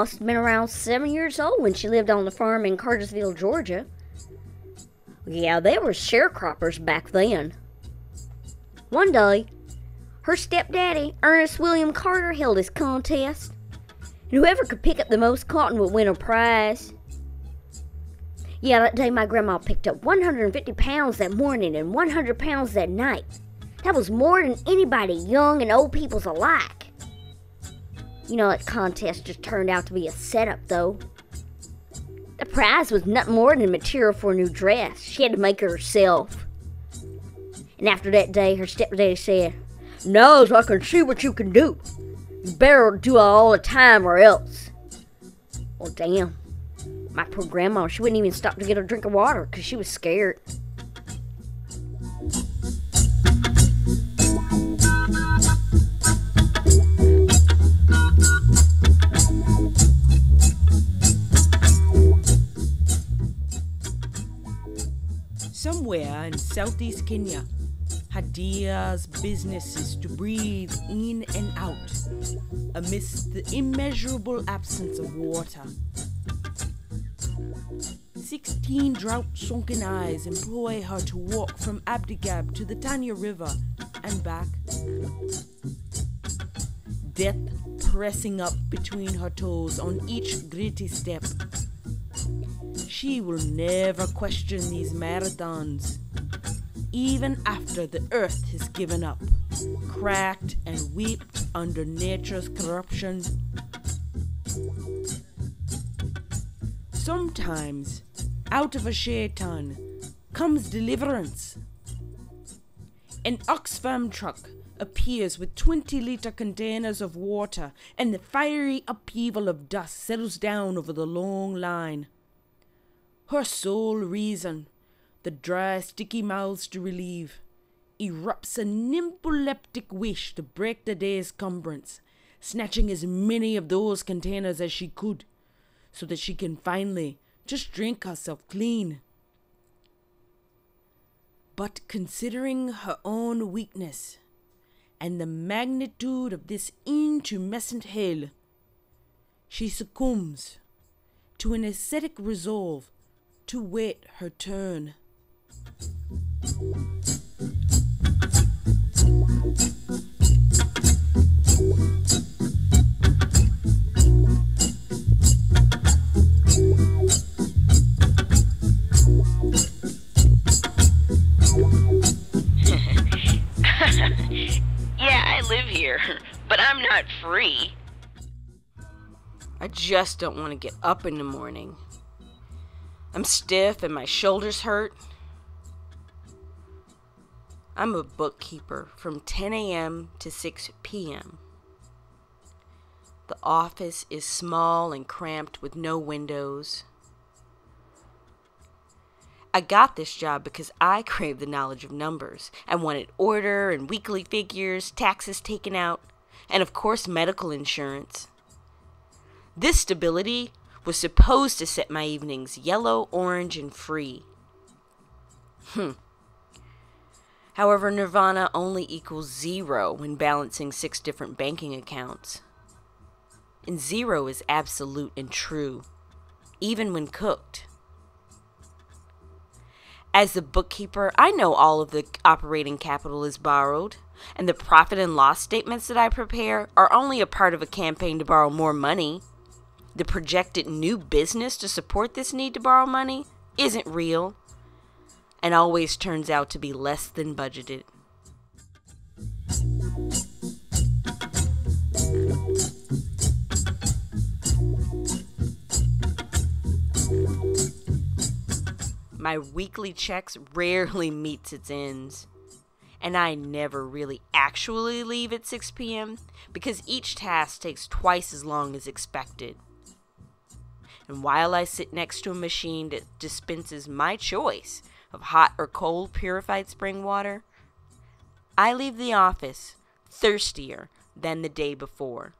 must have been around 7 years old when she lived on the farm in Cartersville, Georgia. Yeah, they were sharecroppers back then. One day, her stepdaddy, Ernest William Carter, held his contest, and whoever could pick up the most cotton would win a prize. Yeah, that day my grandma picked up 150 pounds that morning and 100 pounds that night. That was more than anybody, young and old peoples alike. You know, that contest just turned out to be a setup, though. The prize was nothing more than material for a new dress. She had to make it herself. And after that day, her stepdaddy said, "Now I can see what you can do. You better do it all the time or else." Well, damn. My poor grandma, she wouldn't even stop to get a drink of water because she was scared. Somewhere in southeast Kenya, Hadia's business is to breathe in and out amidst the immeasurable absence of water. 16 drought-sunken eyes employ her to walk from Abdigab to the Tanya River and back. Death pressing up between her toes on each gritty step. She will never question these marathons, even after the earth has given up, cracked and wept under nature's corruption. Sometimes, out of a shaitan comes deliverance. An Oxfam truck appears with 20-liter containers of water, and the fiery upheaval of dust settles down over the long line. Her sole reason, the dry, sticky mouths to relieve, erupts a nympholeptic wish to break the day's cumbrance, snatching as many of those containers as she could, so that she can finally just drink herself clean. But considering her own weakness and the magnitude of this intumescent hell, she succumbs to an ascetic resolve to wait her turn. Yeah, I live here, but I'm not free. I just don't want to get up in the morning. I'm stiff and my shoulders hurt. I'm a bookkeeper from 10 a.m. to 6 p.m. The office is small and cramped with no windows. I got this job because I craved the knowledge of numbers and wanted order and weekly figures, taxes taken out, and of course medical insurance. This stability was supposed to set my evenings yellow, orange, and free. However, nirvana only equals 0 when balancing 6 different banking accounts. And 0 is absolute and true, even when cooked. As the bookkeeper, I know all of the operating capital is borrowed, and the profit and loss statements that I prepare are only a part of a campaign to borrow more money. The projected new business to support this need to borrow money isn't real, and always turns out to be less than budgeted. My weekly checks rarely meets its ends, and I never really actually leave at 6 p.m. because each task takes twice as long as expected. And while I sit next to a machine that dispenses my choice of hot or cold purified spring water, I leave the office thirstier than the day before.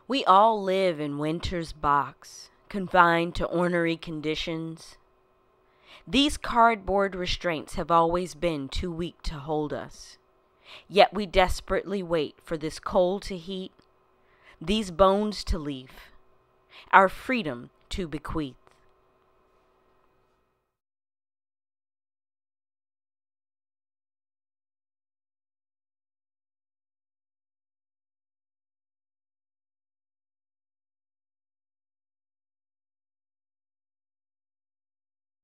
We all live in winter's box, confined to ornery conditions. These cardboard restraints have always been too weak to hold us. Yet we desperately wait for this coal to heat, these bones to leave, our freedom to bequeath.